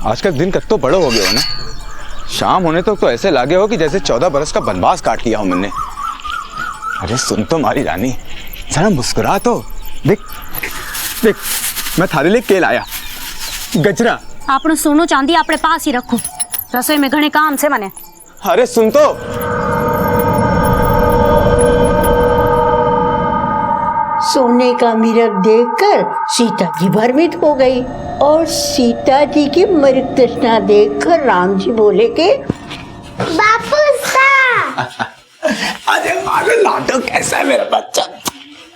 आजकल दिन कत्तो बड़ो हो गए हो ना। शाम होने तक तो ऐसे लागे हो कि जैसे 14 बरस का वनवास काट लिया हो मैंने। अरे सुन तो मारी रानी, जरा मुस्कुरा तो। देख देख, मैं थारे लिए केल आया, गजरा। आपने सोनो चांदी अपने पास ही रखो, रसोई में घणे काम से मने। अरे सुन तो। सोने का मिरग देखकर सीता जी भ्रमित हो गई और सीता जी की मृग तृष्णा देखकर राम जी बोले के अरे पागल लाडो, कैसा है मेरा बच्चा?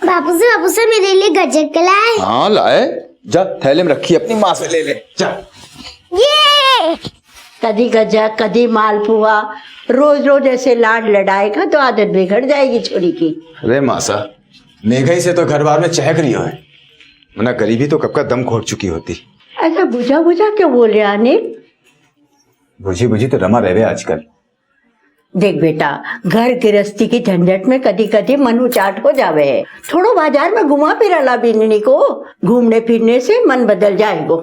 बापू से मेरे लिए गजक लाए। हाँ लाए, जा थैले में रखी, अपनी माँ से ले ले जा। ये कदी गजा कदी मालपुआ, रोज रोज ऐसे लाड लड़ाएगा तो आदत बिगड़ जाएगी छोरी की। अरे मासा, महंगाई से तो घर बार में चहक रही हो है, वरना गरीबी तो कब का दम घोट चुकी होती। ऐसा बुझा बुझा क्यों बोले अनिल? बुझी बुझी तो रमा रहे आजकल। देख बेटा, घर गृहस्थी की झंझट में कदी कदी मन उचाट हो जावे है। थोड़ो बाजार में घुमा फिरा ला बिन्नी को, घूमने फिरने से मन बदल जाएगो।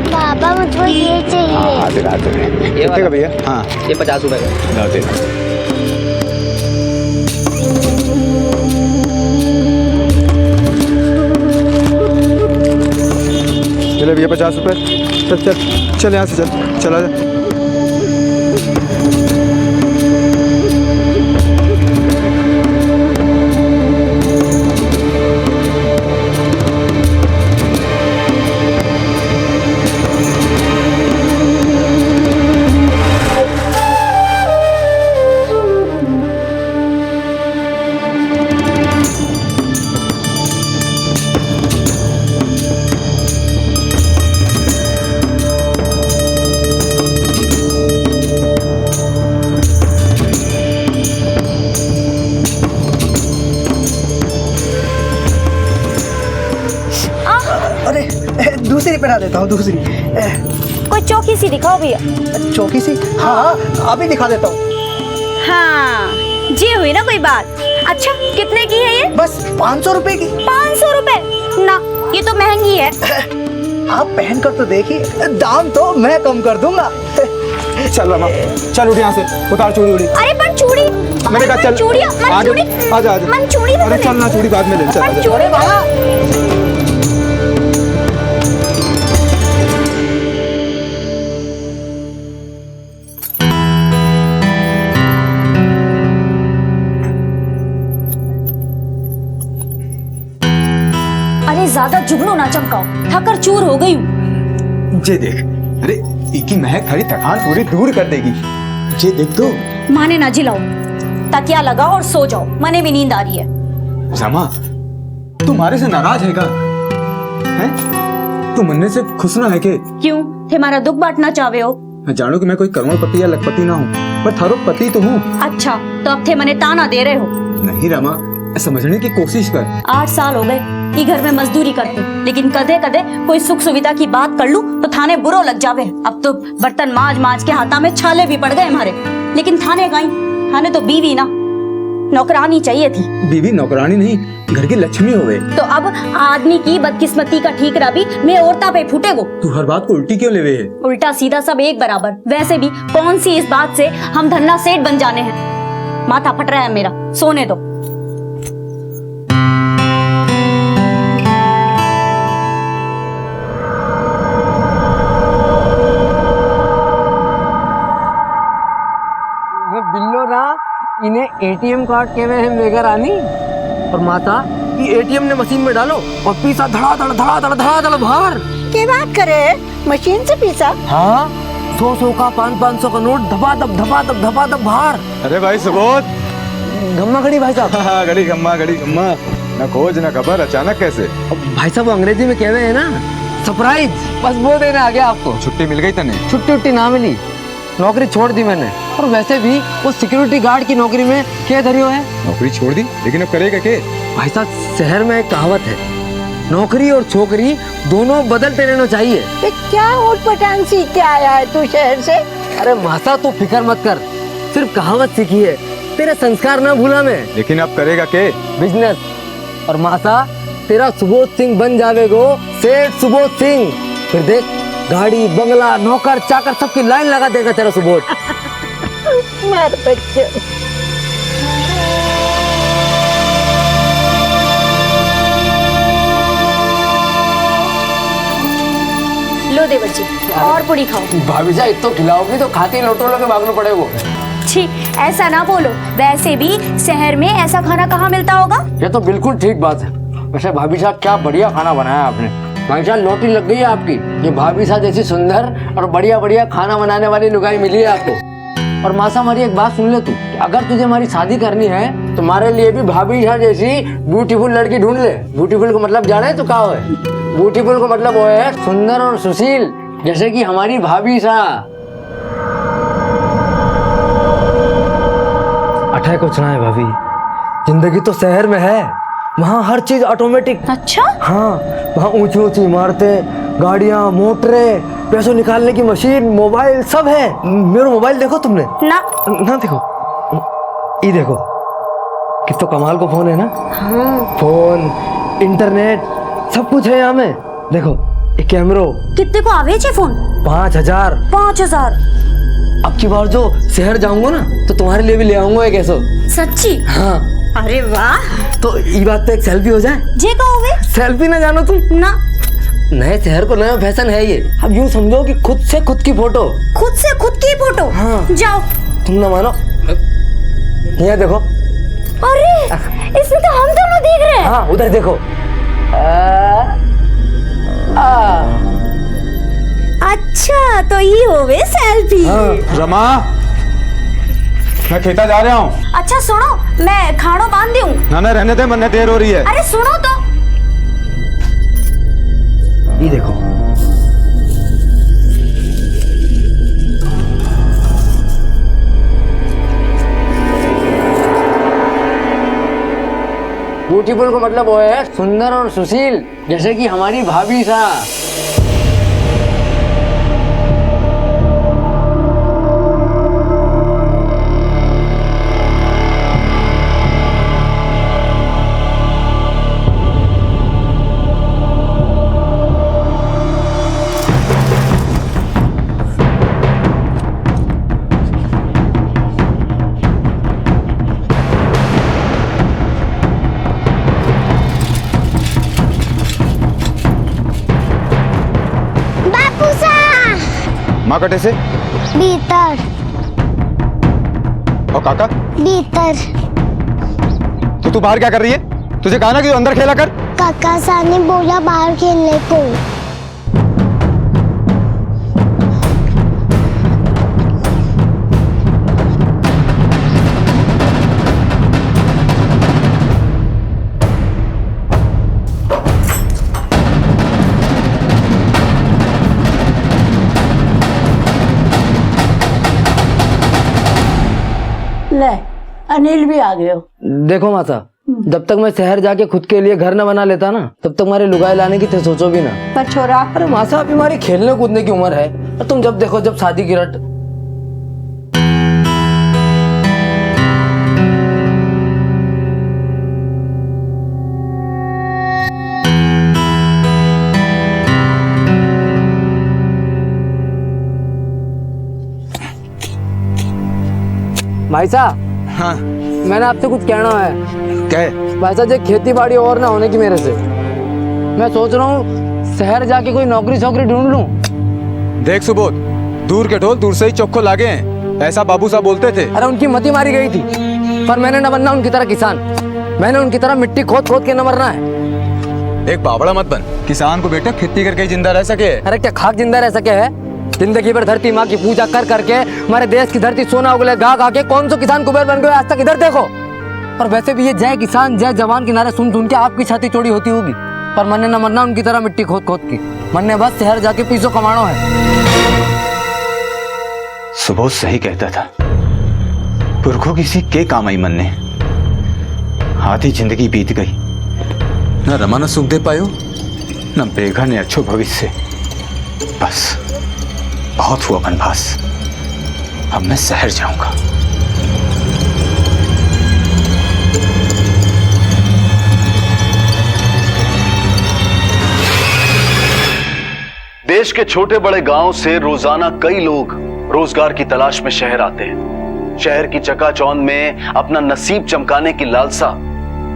पापा मुझको ये चाहिए। ये वाला भैया? हाँ ये 50 रुपए का। चले भैया 50 रुपए। चल चल चल, यहाँ से चल, चला जा। दूसरी पहना देता हूँ, दूसरी। कोई चौकी सी दिखाओ भैया। चौकी सी? हाँ अभी दिखा देता हूँ। हाँ जी, हुई ना कोई बात। अच्छा कितने की है ये? बस 500 रुपए की। 500 रुपए? ना, ये तो महंगी है। आप पहन कर तो देखिए, दाम तो मैं कम कर दूंगा। चल रमा, चल उठ यहाँ से, उतार चूड़ी उड़ी। अरे पर चूड़ी, मैंने कहा चल, चूड़ी, आजा आजा। मन चूड़ी। अरे चल ना, चूड़ी बाद में ले। चल चूड़ी वाला। अरे ज्यादा जुगनू ना चमकाओ, थकर चूर हो गई हूँ। जे देख, अरे इकी महक खड़ी थकान पूरी दूर कर देगी। जे देख तो। माने ना जिलाओ, तकिया लगाओ और सो जाओ, मने भी नींद आ रही है। रमा, तुम्हारे से नाराज है क्या? हैं? तुम मन्ने से खुश ना है के? क्यों, तुम्हारा दुख बांटना चाहे हो? मैं जानू कि मैं कोई करोड़पति या लखपति ना हूँ, पर थारो पति तो हूँ। अच्छा तो अब थे मने ताना दे रहे हो? नहीं रमा, समझने की कोशिश कर। 8 साल हो गए ई घर में मजदूरी करते, लेकिन कदे कदे कोई सुख सुविधा की बात कर लूं तो थाने बुरो लग जावे। अब तो बर्तन माज माज के हाथा में छाले भी पड़ गए हमारे, लेकिन थाने गई, थाने तो बीवी ना नौकरानी चाहिए थी। बीवी नौकरानी नहीं, घर की लक्ष्मी हो गए। तो अब आदमी की बदकिस्मती का ठीकरा भी मैं औरता पे फूटेगो। तू हर बात को उल्टी क्यों लेवे है? उल्टा सीधा सब एक बराबर। वैसे भी कौन सी इस बात से हम धन्ना सेठ बन जाने हैं। माथा फट रहा है मेरा, सोने दो। बिल्लो ना, इन्हें एटीएम कार्ड कहवे हैं मेगा रानी। और माता ये एटीएम ने मशीन में डालो और पीसा धड़ा धड़ बाहर। क्या बात करे, मशीन से पीसा? हाँ, 100 का 500 का नोट धपा दब बाहर। अरे भाई सुबोध, गम्मा खड़ी भाई साहब। घड़ी गम्मा न खोज न खबर, अचानक कैसे? भाई साहब अंग्रेजी में कहवे है ना, सरप्राइज, बस वो देने आ गया आपको। छुट्टी मिल गई तने? छुट्टी ना मिली, नौकरी छोड़ दी मैंने। और वैसे भी वो सिक्योरिटी गार्ड की नौकरी में क्या धरियो है? नौकरी छोड़ दी, लेकिन अब करेगा क्या? भाई साहब शहर में एक कहावत है, नौकरी और छोकरी दोनों बदलते रहना चाहिए। क्या ऊट-पटांग सीख के आया है तू शहर से? अरे माता तू फिक्र मत कर, सिर्फ कहावत सीखी है, तेरे संस्कार ना भूला मैं। लेकिन अब करेगा क्या? बिजनेस, और माता तेरा सुबोध सिंह बन जावेगो सेठ सुबोध सिंह। फिर देख गाड़ी बंगला नौकर चाकर सबकी लाइन लगा देगा तेरा सुबोध। मार बच्चों। लो देवर जी और पूरी खाओ। भाभी साहब इतना खिलाओगी तो खाते ही लोटो लोगे भागना पड़ेगा। छी, ऐसा ना बोलो। वैसे भी शहर में ऐसा खाना कहाँ मिलता होगा। ये तो बिल्कुल ठीक बात है। वैसे भाभी साहब क्या बढ़िया खाना बनाया आपने। भाई साहब नौकरी लग गई है आपकी। ये भाभी साहब जैसी सुंदर और बढ़िया बढ़िया खाना बनाने वाली लुगाई मिली है आपको। और मासा हमारी एक बात सुन ले तू, अगर तुझे हमारी शादी करनी है तो हमारे लिए भी भाभी साहब जैसी ब्यूटीफुल लड़की ढूंढ ले। ब्यूटीफुल को मतलब जाने तो क्या है? ब्यूटीफुल को मतलब वो है सुंदर और सुशील, जैसे कि हमारी भाभी साहब। अठे कुछ ना है भाभी, जिंदगी तो शहर में है, वहाँ हर चीज ऑटोमेटिक। अच्छा हाँ, वहाँ ऊंची ऊंची इमारतें, गाड़ियाँ, मोटरें, पैसों निकालने की मशीन, मोबाइल सब है। मेरा मोबाइल देखो तुमने? ना देखो, ये देखो कितना कमाल को फोन है ना। हाँ। फोन, इंटरनेट सब कुछ है यहाँ में। देखो ये कैमरो कितने को आवे छे फोन? 5000। 5000। अब की बार जो शहर जाऊंगा ना तो तुम्हारे लिए भी ले आऊंगा एक ऐसा। सच्ची? हाँ। अरे वाह। तो ये बात पे एक सेल्फी हो जाए। जे कहोगे? सेल्फी ना जानो तुम? ना। नए शहर को नया फैशन है ये। अब यूँ समझो कि खुद से खुद की फोटो। खुद से खुद की फोटो? हाँ। जाओ। तुम ना मानो, यहाँ देखो। अरे इसमें तो हम दोनों दिख रहे हैं। हाँ उधर देखो। अच्छा तो ये होवे सेल्फी। हाँ। रमा, मैं खेता जा रहा हूँ। अच्छा सुनो, मैं खाड़ो बांध दूं। ना रहने दे, मन्ने देर हो रही है। अरे सुनो तो। ये देखो ब्यूटीफुल को मतलब वो है सुंदर और सुशील, जैसे कि हमारी भाभी साहब। माँ कटे से भीतर और काका भीतर। तो तू बाहर क्या कर रही है? तुझे कहा ना कि तू अंदर खेला कर। काका साहब ने बोला बाहर खेलने को। ले अनिल भी आ गए हो। देखो माता, जब तक मैं शहर जाके खुद के लिए घर न बना लेता ना, तब तक हमारे लुगाई लाने की तो सोचो भी ना। पर छोरा, अरे मासा अभी हमारी खेलने कूदने की उम्र है, और तुम जब देखो जब शादी की रट। भाई साहब, हाँ मैंने आपसे कुछ कहना है। क्या? भाई साहब, ये खेती बाड़ी और ना होने की मेरे से, मैं सोच रहा हूँ शहर जाके कोई नौकरी छोकरी ढूंढ लूं। देख सुबोध, दूर के ढोल दूर से ही चौखो लागे हैं, ऐसा बाबू साहब बोलते थे। अरे उनकी मती मारी गई थी, पर मैंने न बनना उनकी तरह किसान। मैंने उनकी तरह मिट्टी खोद खोद के न मरना है। एक बावड़ा मत बन, किसान को बेटा खेती करके ही जिंदा रह सके। अरे क्या खाक जिंदा रह सके है? जिंदगी भर धरती माँ की पूजा कर करके हमारे देश की धरती सोना उगले गा गा के कौन सा किसान कुबेर बन गए आज तक? इधर देखो। और वैसे भी ये जय किसान जय जवान के नारे सुन सुन के आपकी छाती चौड़ी होती होगी, पर मन ने न मरना उनकी तरह मिट्टी खोद खोद की। मन ने बस शहर जाके पीसो कमाना है। सुबोध सही कहता था, पुरखों किसी के काम आई मन ने। आधी जिंदगी बीत गई, न रमा न सुख दे पायो, न बेघा ने अच्छो भविष्य। बस बहुत हुआ वनवास, अब मैं शहर जाऊंगा। देश के छोटे बड़े गांव से रोजाना कई लोग रोजगार की तलाश में शहर आते हैं। शहर की चकाचौंध में अपना नसीब चमकाने की लालसा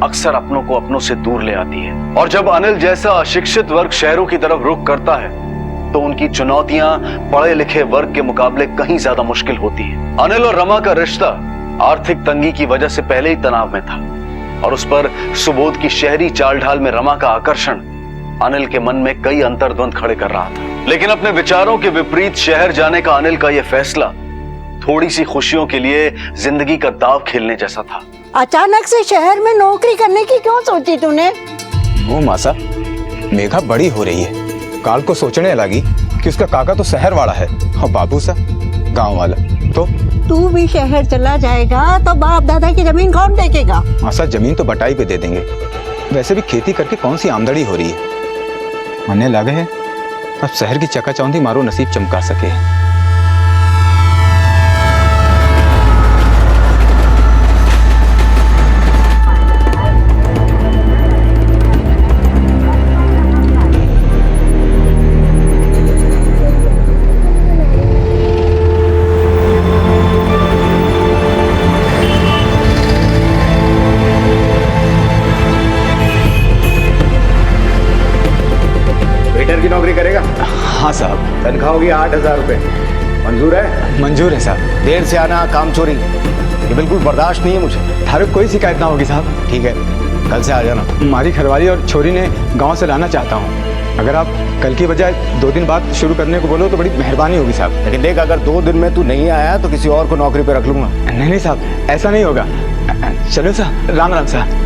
अक्सर अपनों को अपनों से दूर ले आती है। और जब अनिल जैसा अशिक्षित वर्ग शहरों की तरफ रुख करता है तो उनकी चुनौतियां पढ़े लिखे वर्ग के मुकाबले कहीं ज्यादा मुश्किल होती है। अनिल और रमा का रिश्ता आर्थिक तंगी की वजह से पहले ही तनाव में था और उस पर सुबोध की शहरी चाल ढाल में रमा का आकर्षण अनिल के मन में कई अंतर्द्वंद खड़े कर रहा था। लेकिन अपने विचारों के विपरीत शहर जाने का अनिल का यह फैसला थोड़ी सी खुशियों के लिए जिंदगी का दाव खेलने जैसा था। अचानक से शहर में नौकरी करने की क्यों सोची तूने? वो मासा, मेघा बड़ी हो रही है। काल को सोचने लगी कि उसका काका तो शहर वाला है और बाबू सा गांव वाला। तो तू भी शहर चला जाएगा तो बाप दादा की जमीन कौन देखेगा? मासा, जमीन तो बटाई पे दे देंगे। वैसे भी खेती करके कौन सी आमदनी हो रही है। मरने लगे हैं अब शहर की चकाचौंधी मारो नसीब चमका सके। वेटर की नौकरी करेगा? हाँ साहब। तनख्वाह होगी 8,000 रुपए। मंजूर है? मंजूर है साहब। देर से आना, काम चोरी, ये बिल्कुल बर्दाश्त नहीं है मुझे। थारे कोई शिकायत ना होगी साहब। ठीक है, कल से आ जाना। हमारी घरवाली और छोरी ने गांव से लाना चाहता हूँ। अगर आप कल की बजाय 2 दिन बाद शुरू करने को बोलो तो बड़ी मेहरबानी होगी साहब। लेकिन देख, अगर 2 दिन में तू नहीं आया तो किसी और को नौकरी पे रख लूंगा। नहीं नहीं साहब, ऐसा नहीं होगा। चलो साहब, राम राम साहब।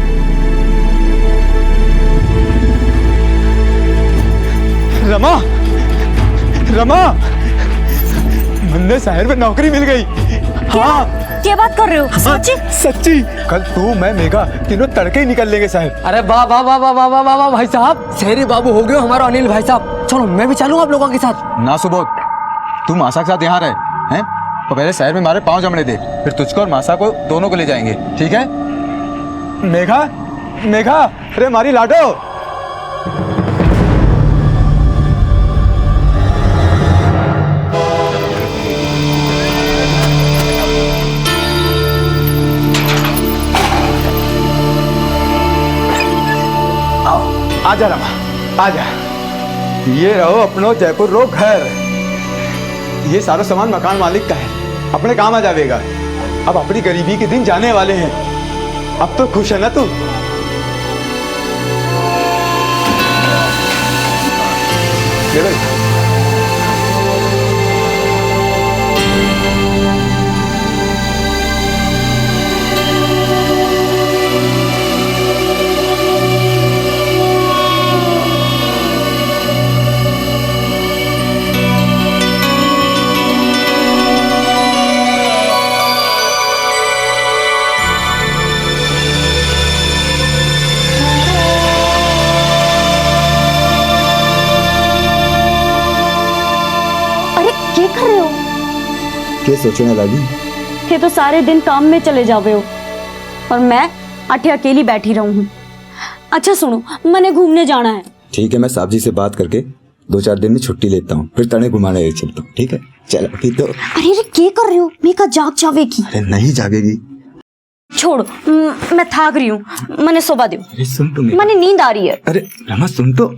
रमा, रमा, मुन्ने शहर में नौकरी मिल गई। हाँ, क्या बात कर रहे हो? सच्ची? सच्ची। कल तू मैं मेघा तीनों तड़के ही निकल लेंगे शहर। अरे वाह वाह वाह वाह वाह वाह वाह वाह भाई साहब, शहरी बाबू हो गए हो हमारा अनिल भाई साहब। चलो मैं भी चलूं आप लोगों के साथ। ना सुबोध, तू मासा के साथ यहाँ रहे हैं तो पहले शहर में हमारे पाँव जमने दे, फिर तुझको और मासा को दोनों को ले जाएंगे, ठीक है? मेघा, मेघा, अरे हमारी लाडो। आजा रमा, आजा। ये रहो अपनो जयपुर रो घर। ये सारा सामान मकान मालिक का है, अपने काम आ जाएगा। अब अपनी गरीबी के दिन जाने वाले हैं। अब तो खुश है ना तू? ले भाई। कर रहे हो? क्या सोचने लगी? ये तो सारे दिन काम में चले जावे हो और मैं अठे अकेली बैठी रहूं हूँ। अच्छा सुनो, मैंने घूमने जाना है। ठीक है, मैं साहब जी से बात करके 2-4 दिन में छुट्टी लेता हूँ, फिर तने घुमाने चलता हूँ, ठीक है? चलो अभी तो। अरे अरे क्या कर रहे हो? मैं का जाग जावेगी। अरे नहीं जागेगी। छोड़ो, मैं थक रही हूँ, मैंने सोबा दो। अरे सुन तो, मैंने नींद आ रही है। अरे रमा सुन तो।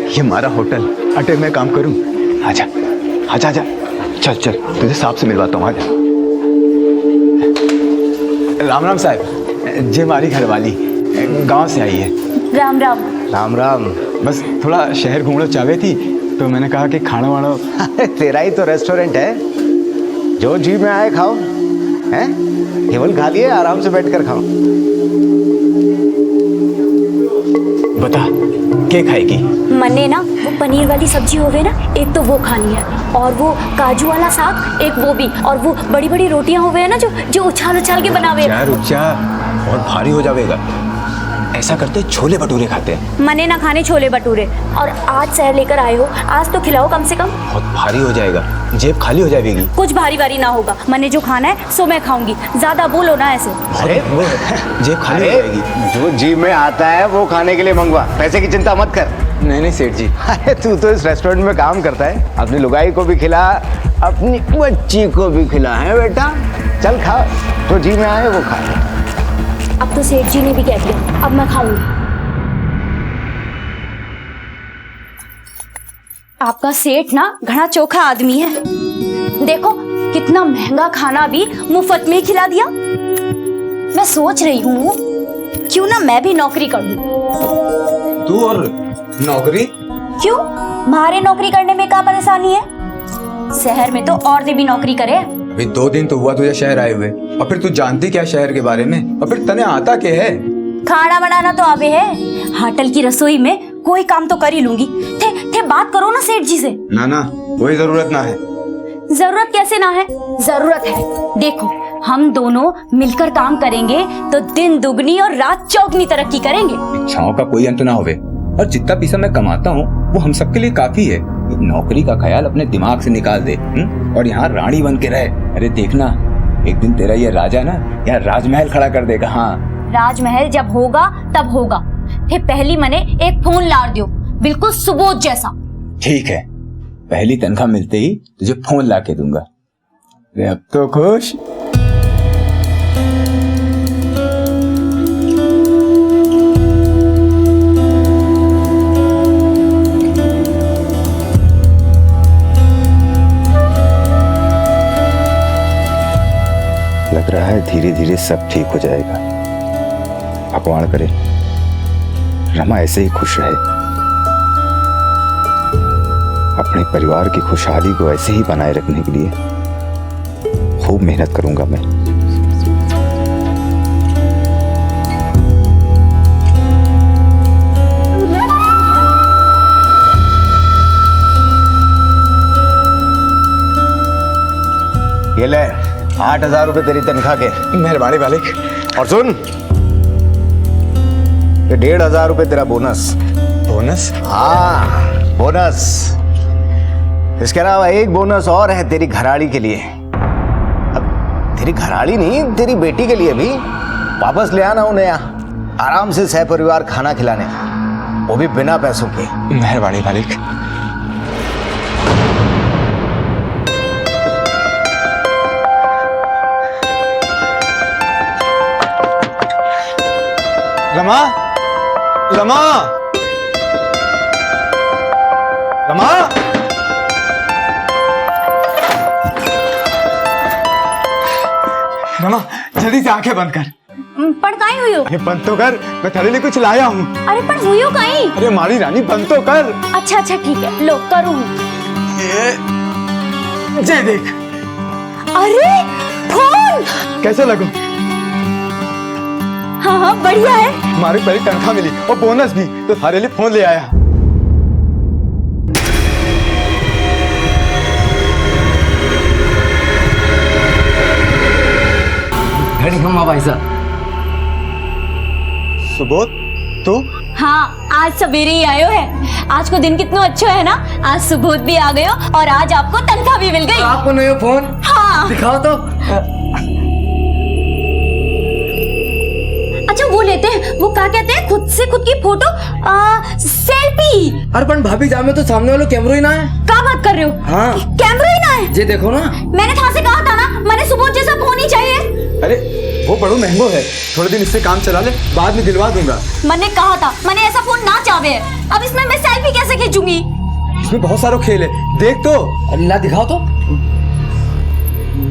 ये हमारा होटल, अटे मैं काम करूं। आजा आजा आजा, चल चल तुझे साहब से मिलवाता हूँ। आजा। राम राम साहब, जे हमारी घरवाली गांव से आई है। राम राम। राम राम। बस थोड़ा शहर घूमना चाहे थी तो मैंने कहा कि खाना वाना। तेरा ही तो रेस्टोरेंट है, जो जी में आए खाओ। हैं? केवल खा लिए, आराम से बैठ कर खाओ। बता क्या खाएगी? मन्ने ना वो पनीर वाली सब्जी होवे ना, एक तो वो खानी है, और वो काजू वाला साग एक वो भी, और वो बड़ी बड़ी रोटियां होवे है ना जो उछाल उछाल के बनावे। रुक जा, बहुत भारी हो जाएगा। ऐसा करते छोले भटूरे खाते हैं। मन्ने ना खाने छोले भटूरे, और आज शहर लेकर आए हो, आज तो खिलाओ कम से कम। बहुत भारी हो जाएगा, जेब खाली हो जाएगी। कुछ भारी भारी ना होगा, मन्ने जो खाना है सो मैं खाऊंगी, ज्यादा बोलो ना ऐसे। अरे जेब खाली हो जाएगी। जो जी में आता है वो खाने के लिए मंगवा, पैसे की चिंता मत कर। नहीं सेठ जी। अरे तू तो इस रेस्टोरेंट में काम करता है, अपनी लुगाई को भी खिला, अपनी बच्ची को भी खिला है बेटा। चल खा, जो जी में आए वो खा। अब तो सेठ जी ने भी कह दिया, अब मैं खाऊंगी। आपका सेठ ना घना चोखा आदमी है, देखो कितना महंगा खाना भी मुफ्त में खिला दिया। मैं सोच रही हूँ क्यों ना मैं भी नौकरी कर लूं। तू और नौकरी? क्यों, मारे नौकरी करने में क्या परेशानी है? शहर में तो औरतें भी नौकरी करे। अभी 2 दिन तो हुआ तुझे शहर आए हुए, और फिर तू जानती क्या शहर के बारे में, और फिर तने आता क्या है? खाना बनाना तो आवे है, होटल की रसोई में कोई काम तो कर ही लूंगी। थे बात करो ना सेठ जी से। ना कोई जरूरत ना है। जरूरत कैसे ना है, जरूरत है। देखो हम दोनों मिलकर काम करेंगे तो दिन दुगनी और रात चौगनी तरक्की करेंगे। इच्छाओं का कोई अंत ना होवे, और जितना पैसा मैं कमाता हूँ वो हम सबके लिए काफी है। नौकरी का ख्याल अपने दिमाग से निकाल दे, और यहाँ रानी बन के रहे। अरे देखना, एक दिन तेरा ये राजा ना यहाँ राजमहल खड़ा कर देगा। हाँ, राजमहल जब होगा तब होगा। फिर पहली मने एक फोन लार दियो, बिल्कुल सुबोध जैसा। ठीक है, पहली तनख्वाह मिलते ही तुझे फोन ला के दूंगा। अरे अब तो खुश। लग रहा है धीरे धीरे सब ठीक हो जाएगा। भगवान करे रमा ऐसे ही खुश रहे। अपने परिवार की खुशहाली को ऐसे ही बनाए रखने के लिए खूब मेहनत करूंगा मैं। ये ले 8,000 रुपए तेरी तनख्वाह के। मेहरबानी मालिक। और सुन, ये 1,500 रुपए तेरा बोनस। बोनस? हाँ बोनस। इसके अलावा एक बोनस और है तेरी घराड़ी के लिए। अब तेरी घराड़ी नहीं, तेरी बेटी के लिए भी वापस ले आना उन्हें यहाँ, आराम से सह परिवार खाना खिलाने, वो भी बिना पैसों के। मेहरबानी मालिक। रमा, रमा, रमा। रमा जल्दी से आंखें बंद कर। पण काई हुई हो? अरे बंद तो कर, मैं तेरे लिए कुछ लाया हूँ। अरे पण हुई हो काई? अरे मारी रानी बंद तो कर। अच्छा ठीक है, लो करूँ। ये देख। अरे फोन कैसे लगो? हाँ बढ़िया है। हमारी पहली तनख्वाह मिली और बोनस भी, तो थारे लिए फोन ले आया। घड़ी घुमा भाई साहब। सुबोध तू? हाँ आज सवेरे ही आयो है। आज को दिन कितना अच्छा है ना, आज सुबोध भी आ गयो और आज आपको तनख्वाह भी मिल गई। आपको नहीं फोन? हाँ दिखाओ तो। अच्छा वो लेते हैं, वो क्या कहते हैं, खुद से खुद की फोटो सेल्फी। अरे पण भाभी जा में तो सामने वालों कैमरा ही ना है। क्या बात कर रहे हो? हाँ कैमरा ही ना है? ये देखो ना। मैंने कहाँ से कहा था ना, मैंने सुबोध जैसा फोन ही चाहिए। अरे वो बड़ो महंगो है, थोड़े दिन इससे काम चला ले, बाद में दिलवा दूंगा। मैंने कहा था, मैंने ऐसा फोन ना चाहे। अब इसमें मैं सेल्फी कैसे खींचूंगी? इसमें बहुत सारा खेल है, देख तो। अल्लाह दिखाओ तो।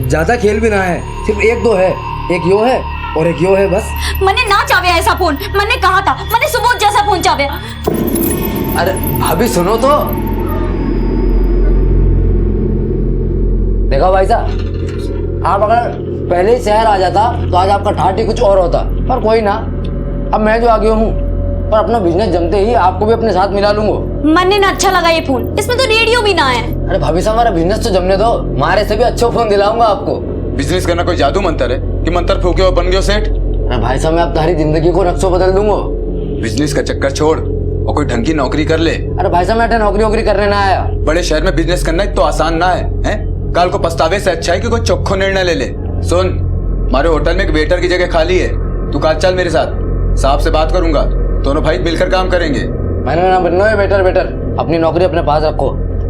ज्यादा खेल भी ना है, सिर्फ 1-2 है, एक यो है और एक यो है बस। मैंने ना चाहे ऐसा फोन, मैंने कहा था, मैंने सुबोध जैसा फोन चाहे। अरे भाभी सुनो तो। देखो भाई साहब, आप अगर पहले ही शहर आ जाता तो आज आपका ठाठी कुछ और होता, पर कोई ना, अब मैं जो आ गया हूँ और अपना बिजनेस जमते ही आपको भी अपने साथ मिला लूंगा। मन्ने ना अच्छा लगा ये फोन, इसमें तो रेडियो भी ना है। अरे भाभी साहब, हमारा बिजनेस तो जमने दो, हमारे से भी अच्छा फोन दिलाऊंगा आपको। बिजनेस करना कोई जादू मंतर है कि मंतर फूके और बन गयो सेठ? अरे भाई साहब, मैं अब तुम्हारी जिंदगी को नक्शो बदल दूंगा। बिजनेस का चक्कर छोड़ और कोई ढंग की नौकरी कर ले। अरे भाई साहब, मैं नौकरी वोकरी करने ना आया। बड़े शहर में बिजनेस करना तो आसान ना है, हैं? कल को पछतावे से अच्छा है कि कोई चोखो निर्णय ले ले। सुन, हमारे होटल में एक वेटर की जगह खाली है, तू कल चल मेरे साथ, साहब से बात करूंगा, दोनों भाई मिलकर काम करेंगे। मैंने ना बनना है वेटर, अपनी नौकरी अपने पास रखो।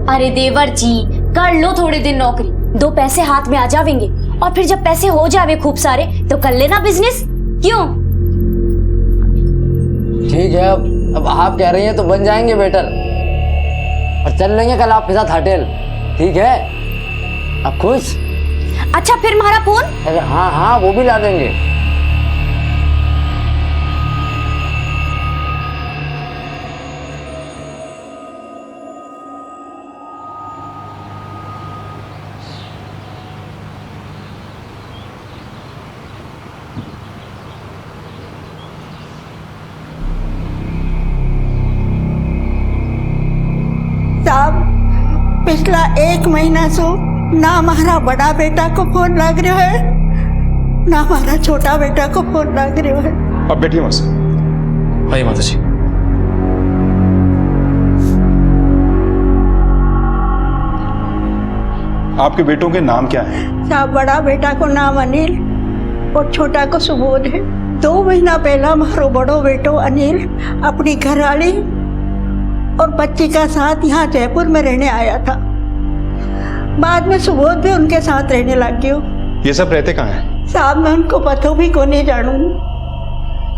अरे देवर जी, कर लो थोड़े दिन नौकरी, 2 पैसे हाथ में आ जावेंगे, और फिर जब पैसे हो जावे खूब सारे तो कर लेना बिजनेस, क्यों? ठीक है, अब आप कह रही हैं तो बन जाएंगे वेटर, और चल लेंगे कल आपके साथ होटल, ठीक है? आप खुश? अच्छा, फिर हमारा फोन? अरे हाँ हाँ, वो भी ला देंगे। साहब, पिछला 1 महीना से ना हमारा बड़ा बेटा को फोन लग रहा है, ना हमारा छोटा बेटा को फोन लग रहा है। अब बैठिए माता। आइए माता जी। आपके बेटों के नाम क्या हैं? साहब, बड़ा बेटा को नाम अनिल और छोटा को सुबोध है। 2 महीना पहला हमारो बड़ो बेटो अनिल अपनी घरवाली और बच्ची का साथ यहाँ जयपुर में रहने आया था। बाद में सुबोध भी उनके साथ रहने लग गयो। ये सब रहते कहाँ हैं? साहब, मैं उनको पतो भी को नहीं जानू।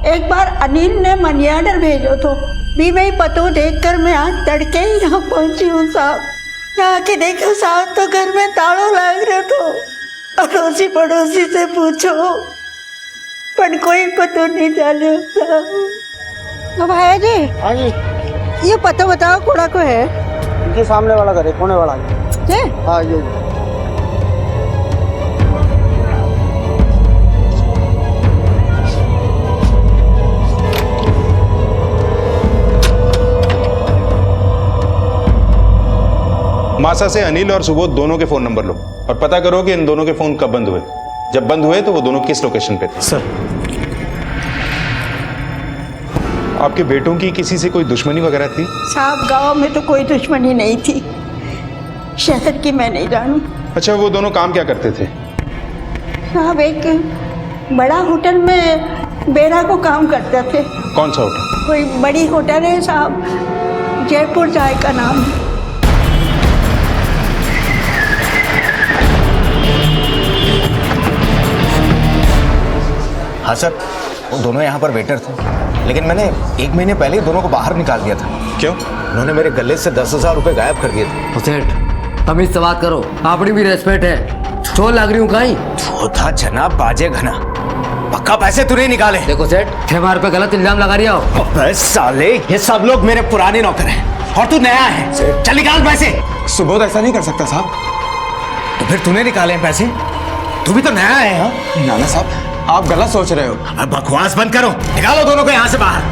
एक बार अनिल ने मनी ऑर्डर भेजो तो भी मैं पतो देखकर मैं आज तड़के ही यहाँ पहुंची हूँ साहब। यहाँ के देखो साहब तो घर में तालों लग रहे तो अड़ोसी पड़ोसी से पूछो, पर कोई पतो नहीं चलो साहब। भाई जी, हाँ जी, ये पता बताओ कोड़ा को है? इनके सामने वाला घर है, कोने वाला है। हाँ ये मासा से अनिल और सुबोध दोनों के फोन नंबर लो और पता करो कि इन दोनों के फोन कब बंद हुए। जब बंद हुए तो वो दोनों किस लोकेशन पे थे। सर, आपके बेटों की किसी से कोई दुश्मनी वगैरह थी? साहब, गांव में तो कोई दुश्मनी नहीं थी, शहर की मैं नहीं जानू। अच्छा, वो दोनों काम क्या करते थे? साहब, एक बड़ा होटल में बेड़ा को काम करते थे। कौन सा होटल? कोई बड़ी होटल है साहब, जयपुर चाय का नाम है। हाँ सर, वो दोनों यहाँ पर वेटर थे, लेकिन मैंने 1 महीने पहले ही दोनों को बाहर निकाल दिया था। क्यों? उन्होंने मेरे गले से 10,000 रुपए गायब कर दिए थे। सेठ, तमीज से बात करो, आपकी भी रेस्पेक्ट है। चोर लग रही हूँ कहीं? वो था जनाब बाजे घना, पक्का पैसे तूने निकाले। देखो सेठ, हमारे पे गलत इल्जाम लगा रही हो। अबे साले, ये सब लोग मेरे पुराने नौकर हैं और तू नया है। चल निकाल पैसे। सुबोध ऐसा नहीं कर सकता साहब। तो फिर तूने निकाले पैसे? तू भी तो नया है। हाँ नाना साहब, आप गलत सोच रहे हो। अब बकवास बंद करो, निकालो दोनों को यहाँ से बाहर।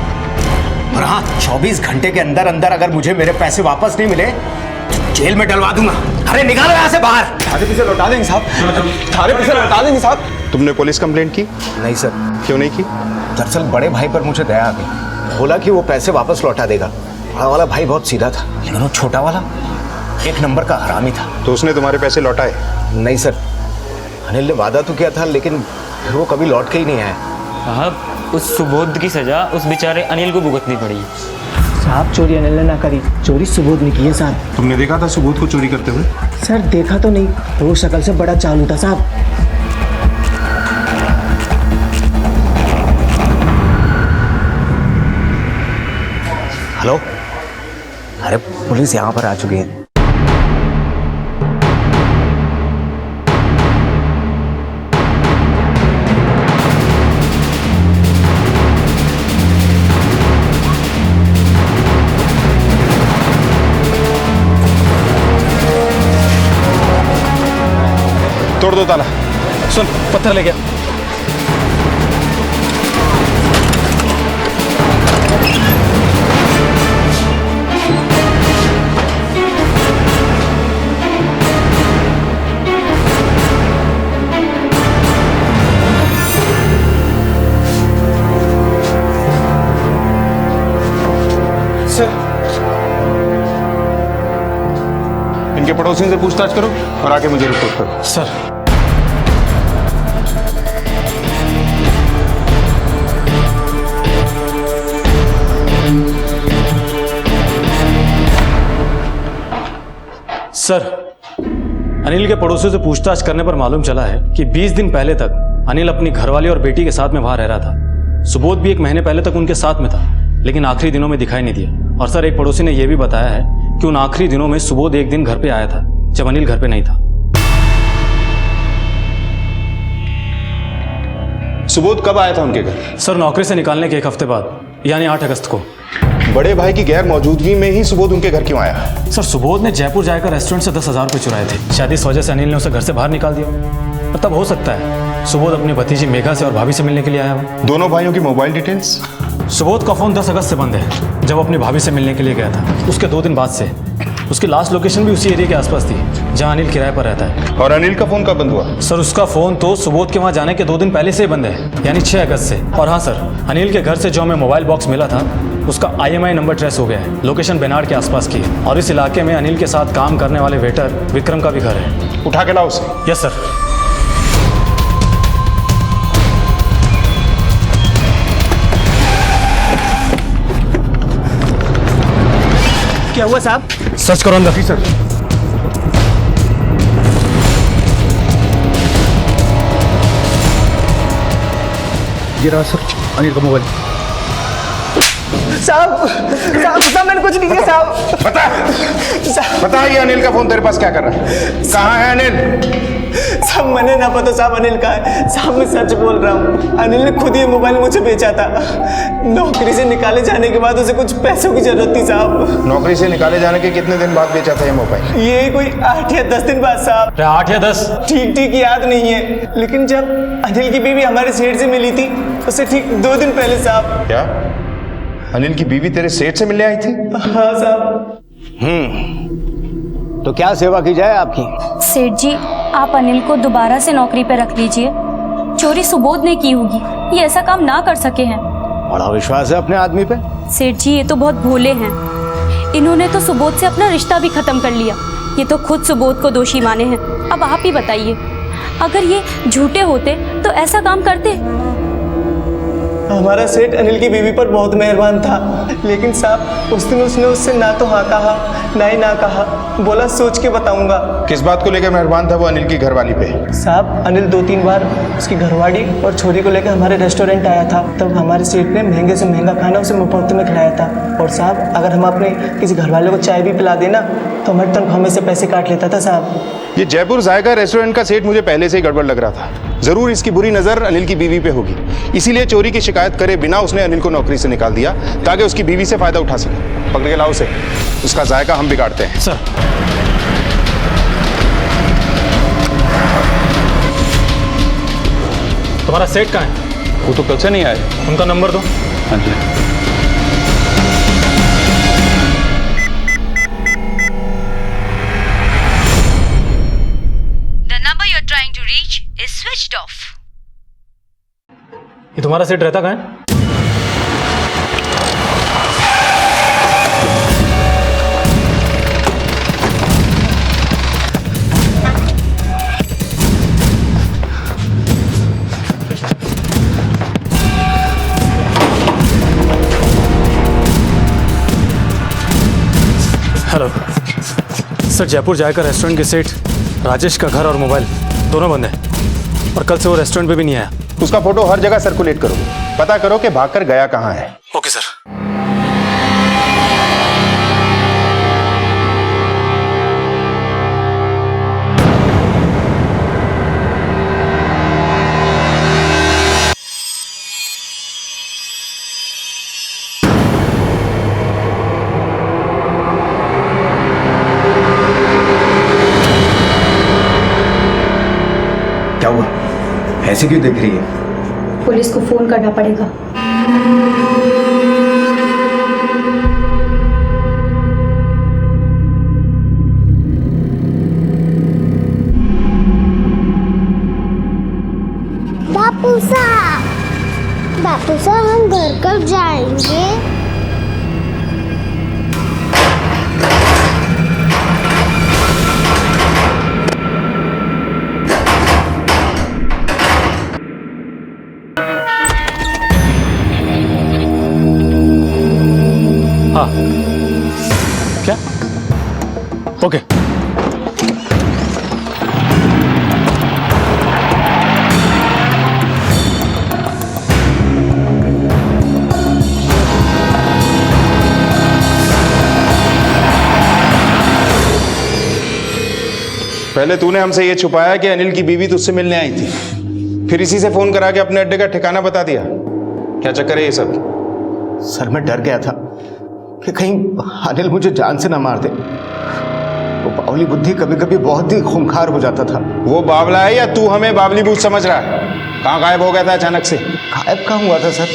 और हाँ, 24 घंटे के अंदर अंदर अगर मुझे मेरे पैसे वापस नहीं मिले तो जेल में डलवा दूंगा। अरे निकालो यहाँ से बाहर। थारे पैसे लौटा देंगे साहब, थारे पैसे लौटा देंगे साहब। तुमने पुलिस कंप्लेंट की? नहीं सर। क्यों नहीं की? दरअसल बड़े भाई पर मुझे दया आ गई, बोला कि वो पैसे वापस लौटा देगा। बड़ा वाला भाई बहुत सीधा था, लेकिन वो छोटा वाला 1 नंबर का हरामी था। तो उसने तुम्हारे पैसे लौटाए? नहीं सर, अनिल ने वादा तो किया था, लेकिन फिर वो कभी लौट के ही नहीं आया। साहब, उस सुबोध की सजा उस बेचारे अनिल को भुगतनी पड़ी। साहब, चोरी अनिल ने ना करी, चोरी सुबोध ने की है साहब। तुमने देखा था सुबोध को चोरी करते हुए? सर, देखा तो नहीं, वो शक्ल से बड़ा चालू था साहब। हेलो, अरे पुलिस यहाँ पर आ चुकी है। तोड़ दो ताला। सुन, पत्थर ले गया। उनके पड़ोसियों से पूछताछ करो और आके मुझे रिपोर्ट करो। सर सर, अनिल के पड़ोसियों से पूछताछ करने पर मालूम चला है कि 20 दिन पहले तक अनिल अपनी घरवाली और बेटी के साथ में वहां रह रहा था। सुबोध भी 1 महीने पहले तक उनके साथ में था, लेकिन आखिरी दिनों में दिखाई नहीं दिया। और सर, एक पड़ोसी ने यह भी बताया है कि उन आखिरी दिनों में सुबोध एक दिन घर पे आया था जब अनिल घर पे नहीं था। सुबोध कब आया था उनके घर? सर, नौकरी से निकालने के 1 हफ्ते बाद, यानी 8 अगस्त को। बड़े भाई की गैर मौजूदगी में ही सुबोध उनके घर क्यों आया? सर, सुबोध ने जयपुर जाकर रेस्टोरेंट से 10,000 रुपये चुराए थे। शायद इस वजह से अनिल ने उसे घर से बाहर निकाल दिया। और तब हो सकता है सुबोध अपनी भतीजी मेघा से और भाभी से मिलने के लिए आया हो। दोनों भाइयों की मोबाइल डिटेल्स? सुबोध का फोन 10 अगस्त से बंद है, जब अपनी भाभी से मिलने के लिए गया था। उसके 2 दिन बाद से उसकी लास्ट लोकेशन भी उसी एरिया के आसपास थी जहां अनिल किराए पर रहता है। और अनिल का फोन कब बंद हुआ? सर, उसका फोन तो सुबोध के वहां जाने के 2 दिन पहले से ही बंद है, यानी 6 अगस्त से। और हाँ सर, अनिल के घर से जो हमें मोबाइल बॉक्स मिला था उसका IMI नंबर ट्रेस हो गया है। लोकेशन बेनाड के आसपास की है और इस इलाके में अनिल के साथ काम करने वाले वेटर विक्रम का भी घर है। उठा के लाओ उसे। Yes sir. क्या हुआ साहब? सर्च करो अंदर। सर, ये रहा सर अनिल का मोबाइल। साहब साहब मैंने कुछ नहीं किया साहब। बता ये अनिल का फोन तेरे पास क्या कर रहा है? कहाँ है अनिल? साहब मैंने ना पता साहब अनिल का है। साहब मैं सच बोल रहा हूँ, अनिल ने खुद ये मोबाइल मुझे बेचा था। नौकरी से निकाले जाने के बाद उसे कुछ पैसों की जरूरत थी साहब। नौकरी से निकाले जाने के कितने दिन बाद बेचा था ये मोबाइल? ये कोई 8 या 10 दिन बाद साहब। 8 या 10? ठीक याद नहीं है, लेकिन जब अनिल की बीवी हमारे सेठ से मिली थी उससे ठीक 2 दिन पहले साहब। क्या अनिल की बीवी तेरे सेठ से मिलने आई थी? हाँ साहब। तो क्या सेवा की जाए आपकी? सेठ जी, आप अनिल को दोबारा से नौकरी पे रख लीजिए। चोरी सुबोध ने की होगी, ये ऐसा काम ना कर सके हैं। बड़ा विश्वास है अपने आदमी पे। सेठ जी, ये तो बहुत भोले हैं। इन्होंने तो सुबोध से अपना रिश्ता भी खत्म कर लिया। ये तो खुद सुबोध को दोषी माने हैं। अब आप ही बताइए, अगर ये झूठे होते तो ऐसा काम करते? हमारा सेठ अनिल की बीवी पर बहुत मेहरबान था, लेकिन साहब उस दिन उसने उससे ना तो हाँ कहा ना ही ना कहा। बोला सोच के बताऊंगा। किस बात को लेकर मेहरबान था वो अनिल की घरवाली पे? साहब अनिल 2-3 बार उसकी घरवाली और छोरी को लेकर हमारे रेस्टोरेंट आया था, तब हमारे सेठ ने महंगे से महंगा खाना उसे मुफ्त में खिलाया था। और साहब अगर हम अपने किसी घरवाले को चाय भी पिला देना तो हमारी तनख्वाह में से पैसे काट लेता था साहब। ये जयपुर जायका रेस्टोरेंट का सेठ मुझे पहले से ही गड़बड़ लग रहा था। जरूर इसकी बुरी नजर अनिल की बीवी पे होगी, इसीलिए चोरी की शिकायत करे बिना उसने अनिल को नौकरी से निकाल दिया ताकि उसकी बीवी से फायदा उठा सके। पकड़ के लाओ उसे, उसका जायका हम बिगाड़ते हैं। सर, तुम्हारा सेठ कहाँ है? वो तो कल से नहीं आए। उनका नंबर दो। हाँ जी। ये तुम्हारा सेठ रहता कहाँ है? हेलो सर, जयपुर जाकर रेस्टोरेंट के सेठ राजेश का घर और मोबाइल दोनों बंद है और कल से वो रेस्टोरेंट पे भी नहीं आया। उसका फोटो हर जगह सर्कुलेट करो, पता करो कि भागकर गया कहाँ है। Okay sir. क्या हुआ? ऐसे क्यों देख रही है? पुलिस को फोन करना पड़ेगा। बापू साहब हम घर कब जाएंगे? हाँ क्या? ओके। पहले तूने हमसे ये छुपाया कि अनिल की बीवी तुझसे मिलने आई थी, फिर इसी से फोन करा के अपने अड्डे का ठिकाना बता दिया। क्या चक्कर है ये सब? सर मैं डर गया था कि कहीं अनिल मुझे जान से ना मार दे। वो बावली बुद्धि कभी कभी बहुत ही खूंखार हो जाता था। वो बावला है या तू हमें बावली बूझ समझ रहा है? कहाँ गायब हो गया था अचानक से? गायब कहाँ हुआ था सर?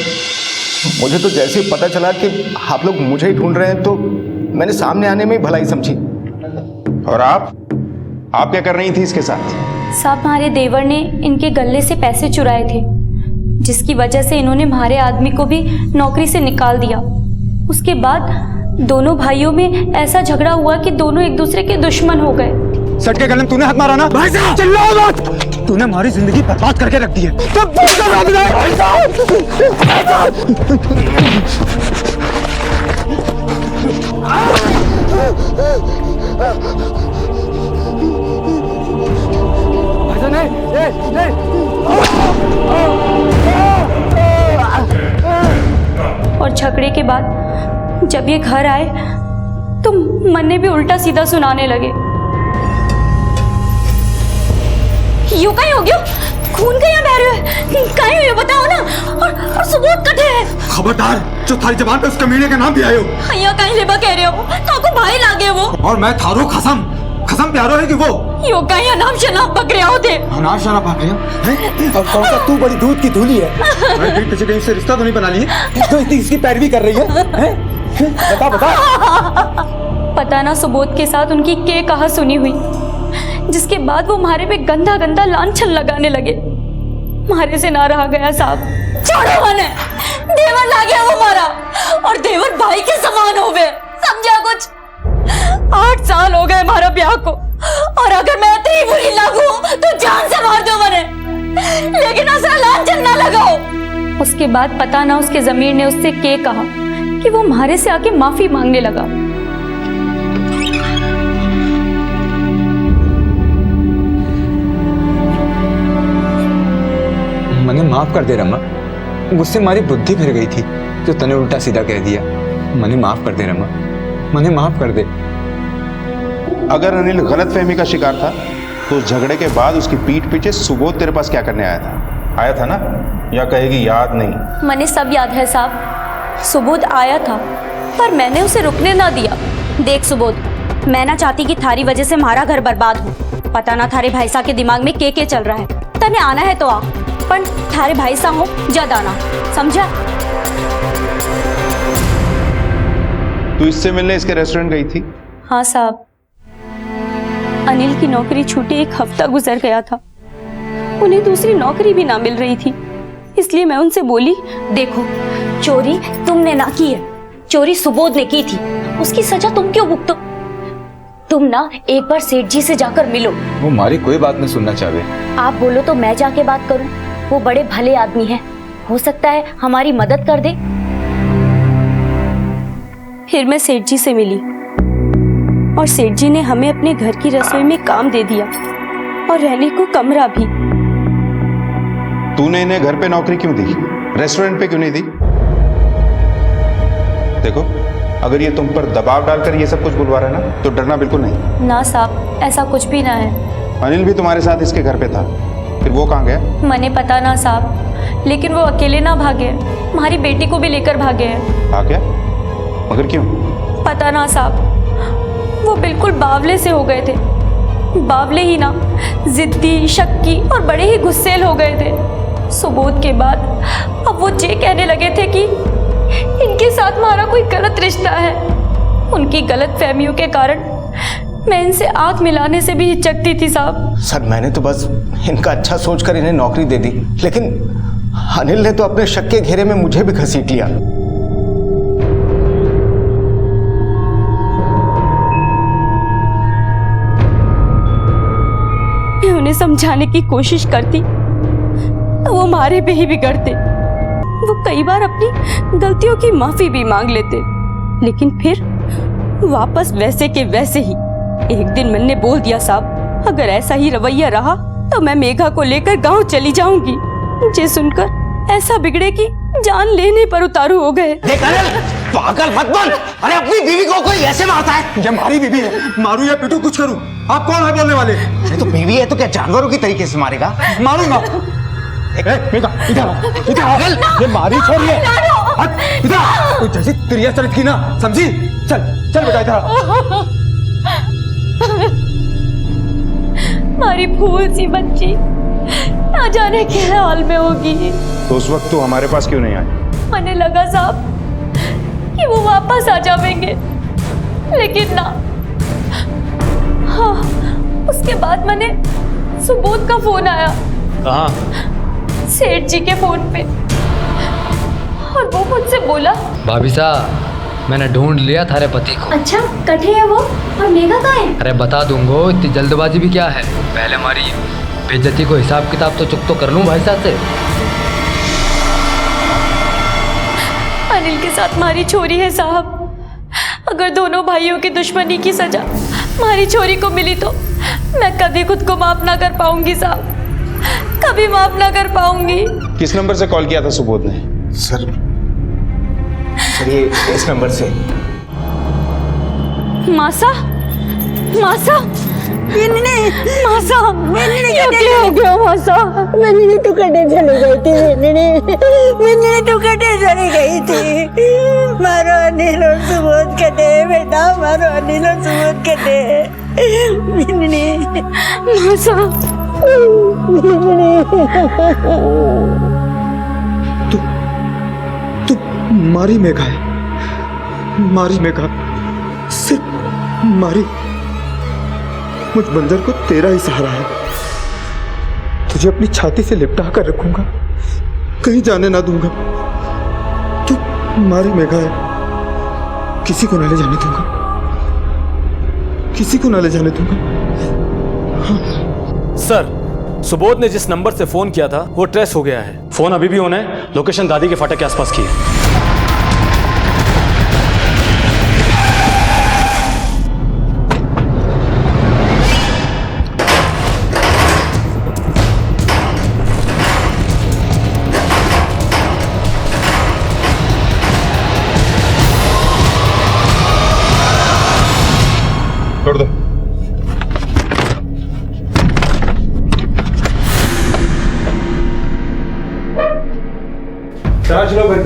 मुझे तो जैसे ही पता चला कि आप लोग मुझे ही ढूंढ रहे हैं तो मैंने सामने आने में ही भलाई समझी। और आप क्या कर रही थी इसके साथ? साहब हमारे देवर ने इनके गले से पैसे चुराए थे, जिसकी वजह से इन्होंने हमारे आदमी को भी नौकरी से निकाल दिया। उसके बाद दोनों भाइयों में ऐसा झगड़ा हुआ कि दोनों एक दूसरे के दुश्मन हो गए। सट के गले में तूने हाथ मारा ना? भाई साहब चिल्लाओ मत! तूने हमारी जिंदगी बर्बाद करके रख दी है। भाई और झगड़े के बाद जब ये घर आए तो मन्ने भी उल्टा सीधा सुनाने लगे। यूं कहीं हो गया? खून कहीं बह रहे हो? कहीं हो बताओ ना। और सबूत कटे है। खबरदार जो थारी जबान पे उस कमीने का नाम भी आयो। यहाँ कहीं लेबा कह रहे हो? ताको भाई लागे वो। और मैं थारो खसम प्यारो है कि वो यो कहीं अनाम शनाब पकड़े होते। अनाम शनाब पकड़े हैं? और कौन सा तू बड़ी दूध की धूली है? मैं पीछे कहीं से रिश्ता तो नहीं बना लिया तो इतनी इसकी पैरवी कर रही है? बता पता ना सुबोध के साथ उनकी के कहा सुनी हुई, जिसके बाद वो हमारे पे गंदा गंदा लांछन लगाने लगे। हमारे से ना रहा गया साहब। छोड़ो मने, देवर ला गया वो हमारा, और देवर भाई के समान हो गए। समझा कुछ? 8 साल हो गए हमारा ब्याह को, और अगर मैं इतनी बुरी लगूं तो जान से मार दो मने, लेकिन ऐसा लांछन ना लगाओ। उसके बाद पता ना उसके जमीर ने उससे के कहा कि वो हमारे से आके माफी मांगने लगा। मने माफ कर दे रमा, मुझसे हमारी बुद्धि फिर गई थी जो तने उल्टा सीधा कह दिया। मने माफ कर दे रमा, मने माफ कर दे। अगर अनिल गलतफहमी का शिकार था तो उस झगड़े के बाद उसकी पीठ पीछे सुबोध तेरे पास क्या करने आया था ना? या कहेगी याद नहीं? मने सब याद है साहब। सुबोध आया था पर मैंने उसे रुकने ना दिया। देख सुबोध, मैं ना चाहती कि थारी वजह से हमारा घर बर्बाद हो। पता ना थारे भाई साहब के दिमाग में के चल रहा है। तने आना है तो आ, पर थारे भाई साहब हो जद आना, समझा? तू इससे मिलने इसके रेस्टोरेंट गई थी? हाँ साहब, अनिल की नौकरी छूटे 1 हफ्ता गुजर गया था। उन्हें दूसरी नौकरी भी ना मिल रही थी, इसलिए मैं उनसे बोली, देखो चोरी तुमने ना की है, चोरी सुबोध ने की थी। उसकी सजा तुम क्यों भुगतो? तुम ना एक बार सेठ जी से जाकर मिलो। वो हमारी कोई बात नहीं सुनना चाहे। आप बोलो तो मैं जाके बात करूं। वो बड़े भले आदमी हैं, हो सकता है हमारी मदद कर दे। फिर मैं सेठ जी से मिली और सेठ जी ने हमें अपने घर की रसोई में काम दे दिया और रहने को कमरा भी। तूने इन्हें घर पे नौकरी क्यों दी? रेस्टोरेंट पे क्यों नहीं दी? देखो, अगर ये तुम पर दबाव डालकर ये सब कुछ बुलवा रहा है ना, तो डरना बिल्कुल नहीं। ना साहब, ऐसा कुछ भी ना है। अनिल भी तुम्हारे साथ इसके घर पे था, फिर वो कहाँ गया? मने पता ना साहब, लेकिन वो अकेले ना भागे, हमारी बेटी को भी लेकर भागे हैं। आ गया? मगर क्यों? पता ना साहब, वो बिल्कुल बावले से हो गए थे। बावले ही ना, जिद्दी, शक्की और बड़े ही गुस्सेल हो गए थे। सुबोध के बाद अब वो ये कहने लगे थे कि इनके साथ हमारा कोई गलत रिश्ता है। उनकी गलत फहमियों के कारण मैं इनसे आंख मिलाने से भी हिचकती थी साहब। सर मैंने तो बस इनका अच्छा सोचकर इन्हें नौकरी दे दी, लेकिन अनिल ने तो अपने शक के घेरे में मुझे भी घसीट लिया। मैं उन्हें समझाने की कोशिश करती तो वो हमारे पे ही बिगड़ते। वो कई बार अपनी गलतियों की माफी भी मांग लेते, लेकिन फिर वापस वैसे के वैसे ही। एक दिन मैंने बोल दिया साहब, अगर ऐसा ही रवैया रहा तो मैं मेघा को लेकर गांव चली जाऊंगी। मुझे सुनकर ऐसा बिगड़े कि जान लेने पर उतारू हो गए। पागल मत बन। अरे अपनी बीवी को कोई ऐसे मारता है? ये हमारी बीवी है, मारू या पिटू कुछ करूं, आप कौन है बोलने वाले? अरे तो बीवी है तो क्या जानवरों की तरीके से मारेगा? मारूंगा। ये मारी छोड़ है। इधर जैसी त्रिया चरित की ना, समझी? चल चल बेटा इधर। हमारी फूल सी बच्ची ना जाने क्या हाल में होगी। तो उस वक्त तू हमारे पास क्यों नहीं आई? मैंने लगा साहब कि वो वापस आ जाएंगे, लेकिन ना। हाँ, उसके बाद मैंने सुबोध का फोन आया। कहाँ? सेठ जी के फोन पे, और वो मुझसे बोला, भाभी साहब मैंने ढूंढ लिया थारे पति को। अच्छा, कटे है वो? और मेघा कहाँ है? अरे बता दूंगा, इतनी जल्दबाजी भी क्या है। पहले हमारी बेइज्जती को हिसाब किताब तो चुप तो कर लूं भाई साहब से। अनिल के साथ हमारी छोरी है साहब। अगर दोनों भाइयों की दुश्मनी की सजा हमारी छोरी को मिली तो मैं कभी खुद को माफ ना कर पाऊंगी साहब, कभी माफ ना कर पाऊंगी। किस नंबर से कॉल किया था सुबोध ने? सर ये इस नंबर से। मासा, मासा, मासा, क्या हो गया मासा? मैंने तो कटे चली गई थी। मैंने तो कटे चली गई थी। मारो अनिल और सुबोध कटे बेटा, मारो अनिल और सुबोध कटे। मासा, तू मारी मेघा है, मारी मेघा, सिर्फ मारी। मुझ बंदर को तेरा ही सहारा है। तुझे अपनी छाती से लिपटा कर रखूंगा, कहीं जाने ना दूंगा। तू मारी मेघा है, किसी को ना ले जाने दूंगा, किसी को ना ले जाने दूंगा। हाँ। सर, सुबोध ने जिस नंबर से फोन किया था वो ट्रेस हो गया है। फोन अभी भी ऑन है, लोकेशन दादी के फाटक के आसपास की है। छोड़ दो। चलो भाई।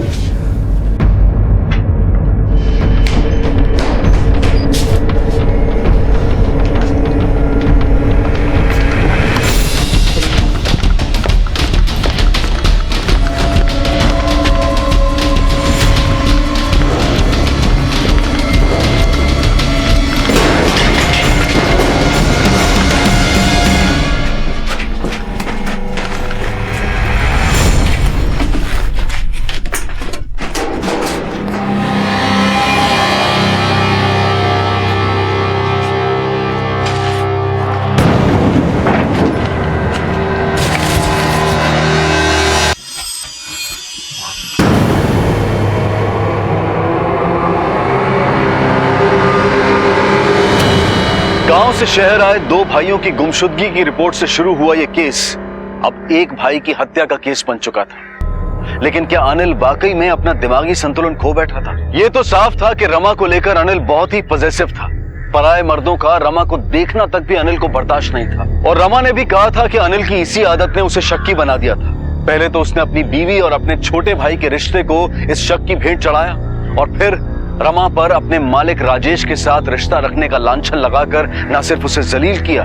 गांव से शहर आए दो भाइयों की गुमशुदगी की रिपोर्ट से शुरू हुआ यह केस अब एक भाई की हत्या का केस बन चुका था। लेकिन क्या अनिल वाकई में अपना दिमागी संतुलन खो बैठा था? यह तो साफ था कि रमा को लेकर अनिल बहुत ही पॉजेसिव था। पराये मर्दों का रमा को देखना तक भी अनिल को बर्दाश्त नहीं था। और रमा ने भी कहा था कि अनिल की इसी आदत ने उसे शक्की बना दिया था। पहले तो उसने अपनी बीवी और अपने छोटे भाई के रिश्ते को इस शक की भेंट चढ़ाया, और फिर रमा पर अपने मालिक राजेश के साथ रिश्ता रखने का लांछन लगाकर न सिर्फ उसे जलील किया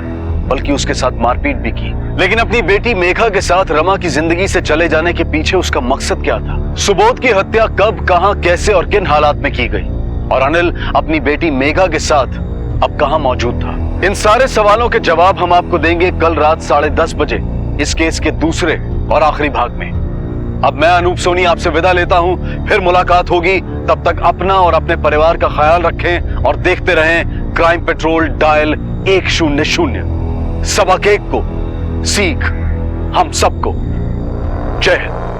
बल्कि उसके साथ मारपीट भी की। लेकिन अपनी बेटी मेघा के साथ रमा की जिंदगी से चले जाने के पीछे उसका मकसद क्या था? सुबोध की हत्या कब, कहां, कैसे और किन हालात में की गई? और अनिल अपनी बेटी मेघा के साथ अब कहां मौजूद था? इन सारे सवालों के जवाब हम आपको देंगे कल रात 10:30 बजे इस केस के दूसरे और आखिरी भाग में। अब मैं अनूप सोनी आपसे विदा लेता हूं, फिर मुलाकात होगी। तब तक अपना और अपने परिवार का ख्याल रखें और देखते रहें क्राइम पेट्रोल डायल 100। सबक एक को सीख हम सबको। जय हिंद।